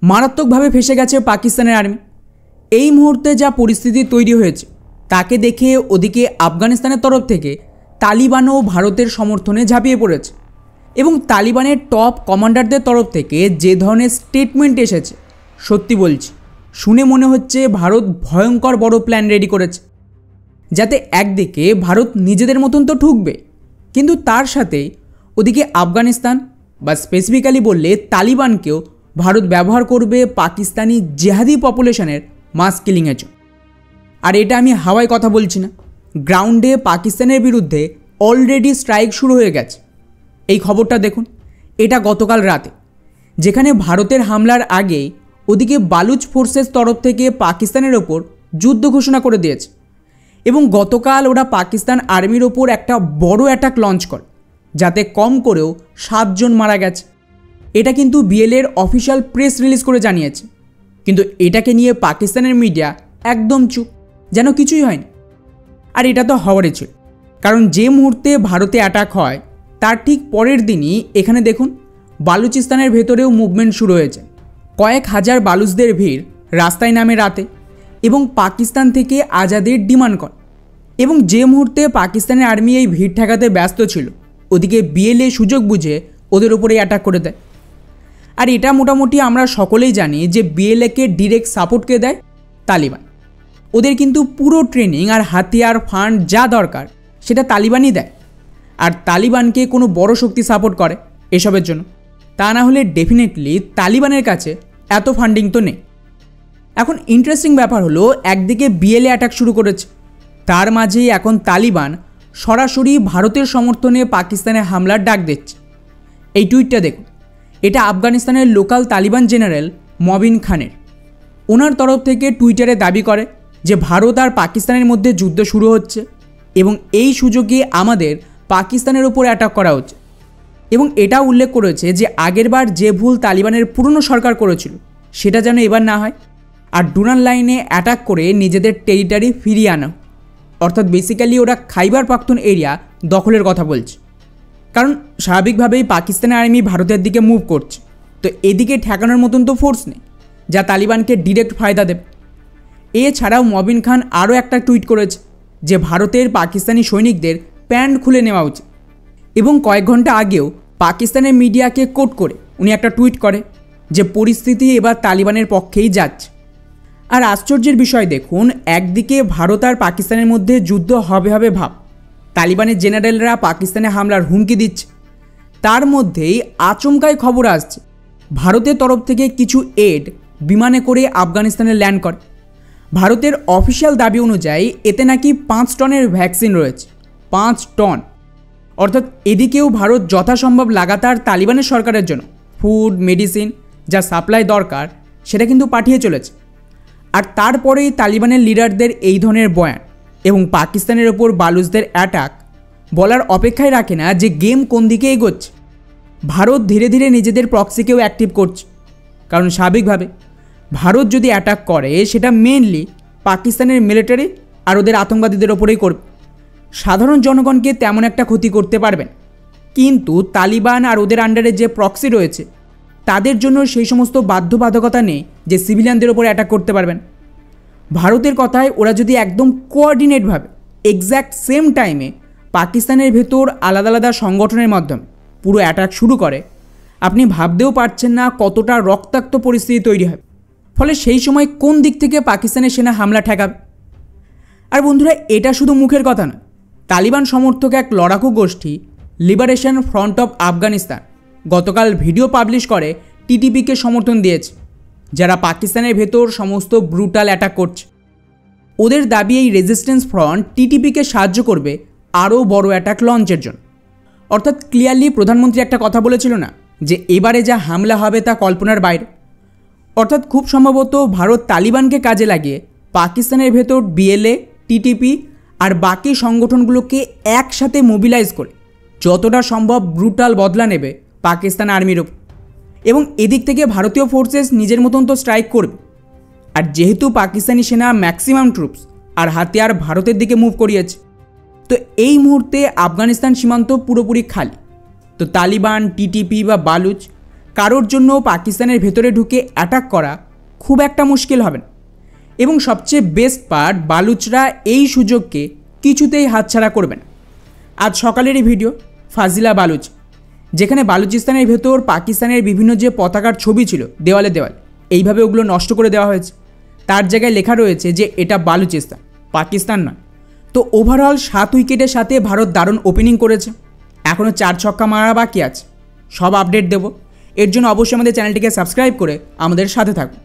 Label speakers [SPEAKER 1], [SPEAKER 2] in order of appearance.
[SPEAKER 1] মারাত্মকভাবে ফেসে গেছে পাকিস্তানের আর্মি। এই মুহূর্তে যা পরিস্থিতি তৈরি হয়েছে তাকে দেখে ওদিকে আফগানিস্তানের তরফ থেকে তালিবানও ভারতের সমর্থনে ঝাঁপিয়ে পড়েছে এবং তালিবানের টপ কমান্ডারদের তরফ থেকে যে ধরনের স্টেটমেন্ট এসেছে, সত্যি বলছি শুনে মনে হচ্ছে ভারত ভয়ঙ্কর বড় প্ল্যান রেডি করেছে, যাতে একদিকে ভারত নিজেদের মতন তো ঠুকবে, কিন্তু তার সাথে ওদিকে আফগানিস্তান বা স্পেসিফিক্যালি বললে তালিবানকেও ভারত ব্যবহার করবে পাকিস্তানি জেহাদি পপুলেশনের মাস কিলিংয়ের জন্য। আর এটা আমি হাওয়ায় কথা বলছি না, গ্রাউন্ডে পাকিস্তানের বিরুদ্ধে অলরেডি স্ট্রাইক শুরু হয়ে গেছে। এই খবরটা দেখুন, এটা গতকাল রাতে, যেখানে ভারতের হামলার আগেই ওদিকে বালুচ ফোর্সেস তরফ থেকে পাকিস্তানের ওপর যুদ্ধ ঘোষণা করে দিয়েছে এবং গতকাল ওরা পাকিস্তান আর্মির ওপর একটা বড় অ্যাটাক লঞ্চ করে, যাতে কম করেও 7 জন মারা গেছে। এটা কিন্তু বিএলএর অফিসিয়াল প্রেস রিলিজ করে জানিয়েছে, কিন্তু এটাকে নিয়ে পাকিস্তানের মিডিয়া একদম চুপ, যেন কিছুই হয়নি। আর এটা তো হওয়ারই ছিল, কারণ যে মুহূর্তে ভারতে অ্যাটাক হয় তার ঠিক পরের দিনই এখানে দেখুন বালুচিস্তানের ভেতরেও মুভমেন্ট শুরু হয়েছে। কয়েক হাজার বালুচদের ভিড় রাস্তায় নামে রাতে এবং পাকিস্তান থেকে আজাদের ডিমান্ড করে। এবং যে মুহূর্তে পাকিস্তানের আর্মি এই ভিড় ঠেকাতে ব্যস্ত ছিল, ওদিকে বিএলএ সুযোগ বুঝে ওদের উপরে অ্যাটাক করে দেয়। আর এটা মোটামুটি আমরা সকলেই জানি যে বিএলএকে ডিরেক্ট সাপোর্ট কে দেয় তালিবান। ওদের কিন্তু পুরো ট্রেনিং আর হাতিয়ার ফান্ড যা দরকার সেটা তালিবানই দেয়, আর তালিবানকে কোনো বড় শক্তি সাপোর্ট করে এসবের জন্য, তা না হলে ডেফিনেটলি তালিবানের কাছে এত ফান্ডিং তো নেই। এখন ইন্টারেস্টিং ব্যাপার হলো, একদিকে বিএলএ অ্যাটাক শুরু করেছে, তার মাঝেই এখন তালিবান সরাসরি ভারতের সমর্থনে পাকিস্তানে হামলার ডাক দিচ্ছে। এই টুইটটা দেখুন, এটা আফগানিস্তানের লোকাল তালিবান জেনারেল মবিন খানের। ওনার তরফ থেকে টুইটারে দাবি করে যে ভারত আর পাকিস্তানের মধ্যে যুদ্ধ শুরু হচ্ছে এবং এই সুযোগে আমাদের পাকিস্তানের ওপর অ্যাটাক করা হচ্ছে। এবং এটা উল্লেখ করেছে যে আগেরবার যে ভুল তালিবানের পুরনো সরকার করেছিল সেটা যেন এবার না হয়, আর ডুনার লাইনে অ্যাটাক করে নিজেদের টেরিটারি ফিরিয়ে আনা। অর্থাৎ বেসিক্যালি ওরা খাইবার পাখতুন এরিয়া দখলের কথা বলছে, কারণ স্বাভাবিকভাবেই পাকিস্তানের আর্মি ভারতের দিকে মুভ করছে, তো এদিকে ঠেকানোর মতন তো ফোর্স নেই যা তালিবানকে ডিরেক্ট ফায়দা দেবে। এছাড়াও মবিন খান আরও একটা টুইট করেছে যে ভারতের পাকিস্তানি সৈনিকদের প্যান্ট খুলে নেওয়া উচিত, এবং কয়েক ঘন্টা আগেও পাকিস্তানের মিডিয়াকে কোট করে উনি একটা টুইট করে যে পরিস্থিতি এবার তালিবানের পক্ষেই যাচ্ছে। আর আশ্চর্যের বিষয় দেখুন, একদিকে ভারত আর পাকিস্তানের মধ্যে যুদ্ধ হবে ভাব, তালিবানের জেনারেলরা পাকিস্তানে হামলার হুমকি দিচ্ছে, তার মধ্যেই আচমকাই খবর আসছে ভারতের তরফ থেকে কিছু এড বিমানে করে আফগানিস্তানে ল্যান্ড করে। ভারতের অফিসিয়াল দাবি অনুযায়ী এতে নাকি 5 টনের ভ্যাকসিন রয়েছে, 5 টন। অর্থাৎ এদিকেও ভারত যথাসম্ভব লাগাতার তালিবানের সরকারের জন্য ফুড মেডিসিন যা সাপ্লাই দরকার সেটা কিন্তু পাঠিয়ে চলেছে। আর তারপরেই তালিবানের লিডারদের এই ধরনের বয়ান এবং পাকিস্তানের ওপর বালুচদের অ্যাটাক বলার অপেক্ষায় রাখে না যে গেম কোন দিকে এগোচ্ছে। ভারত ধীরে ধীরে নিজেদের প্রক্সিকেও অ্যাক্টিভ করছে, কারণ স্বাভাবিকভাবে ভারত যদি অ্যাটাক করে সেটা মেনলি পাকিস্তানের মিলিটারি আর ওদের আতঙ্কবাদীদের ওপরেই করবে, সাধারণ জনগণকে তেমন একটা ক্ষতি করতে পারবেন। কিন্তু তালিবান আর ওদের আন্ডারে যে প্রক্সি রয়েছে তাদের জন্য সেই সমস্ত বাধ্যবাধকতা নেই যে সিভিলিয়ানদের ওপর অ্যাটাক করতে পারবেন। ভারতের কথায় ওরা যদি একদম কোঅর্ডিনেটভাবে এক্স্যাক্ট সেম টাইমে পাকিস্তানের ভেতর আলাদা আলাদা সংগঠনের মাধ্যমে পুরো অ্যাটাক শুরু করে, আপনি ভাবতেও পারছেন না কতটা রক্তাক্ত পরিস্থিতি তৈরি হবে। ফলে সেই সময় কোন দিক থেকে পাকিস্তানের সেনা হামলা ঠেকাবে। আর বন্ধুরা, এটা শুধু মুখের কথা না, তালিবান সমর্থক এক লড়াকু গোষ্ঠী লিবারেশন ফ্রন্ট অফ আফগানিস্তান গতকাল ভিডিও পাবলিশ করে টিটিপিকে সমর্থন দিয়েছে, যারা পাকিস্তানের ভেতর সমস্ত ব্রুটাল অ্যাটাক করছে। ওদের দাবি এই রেজিস্ট্যান্স ফ্রন্ট টিটিপিকে সাহায্য করবে আরও বড় অ্যাটাক লঞ্চের জন্য। অর্থাৎ ক্লিয়ারলি প্রধানমন্ত্রী একটা কথা বলেছিল না যে এবারে যা হামলা হবে তা কল্পনার বাইরে। অর্থাৎ খুব সম্ভবত ভারত তালিবানকে কাজে লাগিয়ে পাকিস্তানের ভেতর বিএলএ, টিটিপি আর বাকি সংগঠনগুলোকে একসাথে মোবিলাইজ করে যতটা সম্ভব ব্রুটাল বদলা নেবে পাকিস্তান আর্মির ওপর। এবং এদিক থেকে ভারতীয় ফোর্সেস নিজের মতন তো স্ট্রাইক করবে। আর যেহেতু পাকিস্তানি সেনা ম্যাক্সিমাম ট্রুপস আর হাতিয়ার ভারতের দিকে মুভ করিয়েছে, তো এই মুহূর্তে আফগানিস্তান সীমান্ত পুরোপুরি খালি। তো তালিবান, টিটিপি বা বালুচ কারোর জন্য পাকিস্তানের ভেতরে ঢুকে অ্যাটাক করা খুব একটা মুশকিল হবে না। এবং সবচেয়ে বেস্ট পার্ট, বালুচরা এই সুযোগকে কিছুতেই হাতছাড়া করবে না। আজ সকালেরই ভিডিও ফাজিলা বালুচ, যেখানে বালুচিস্তানের ভেতর পাকিস্তানের বিভিন্ন যে পতাকার ছবি ছিল দেওয়ালে এইভাবে ওগুলো নষ্ট করে দেওয়া হয়েছে। তার জায়গায় লেখা রয়েছে যে এটা বালুচিস্তান, পাকিস্তান নয়। তো ওভারঅল 7 উইকেটের সাথে ভারত দারুণ ওপেনিং করেছে। এখনও 4 ছক্কা মারা বাকি আছে। সব আপডেট দেব। এর জন্য অবশ্যই আমাদের চ্যানেলটিকে সাবস্ক্রাইব করে আমাদের সাথে থাকুন।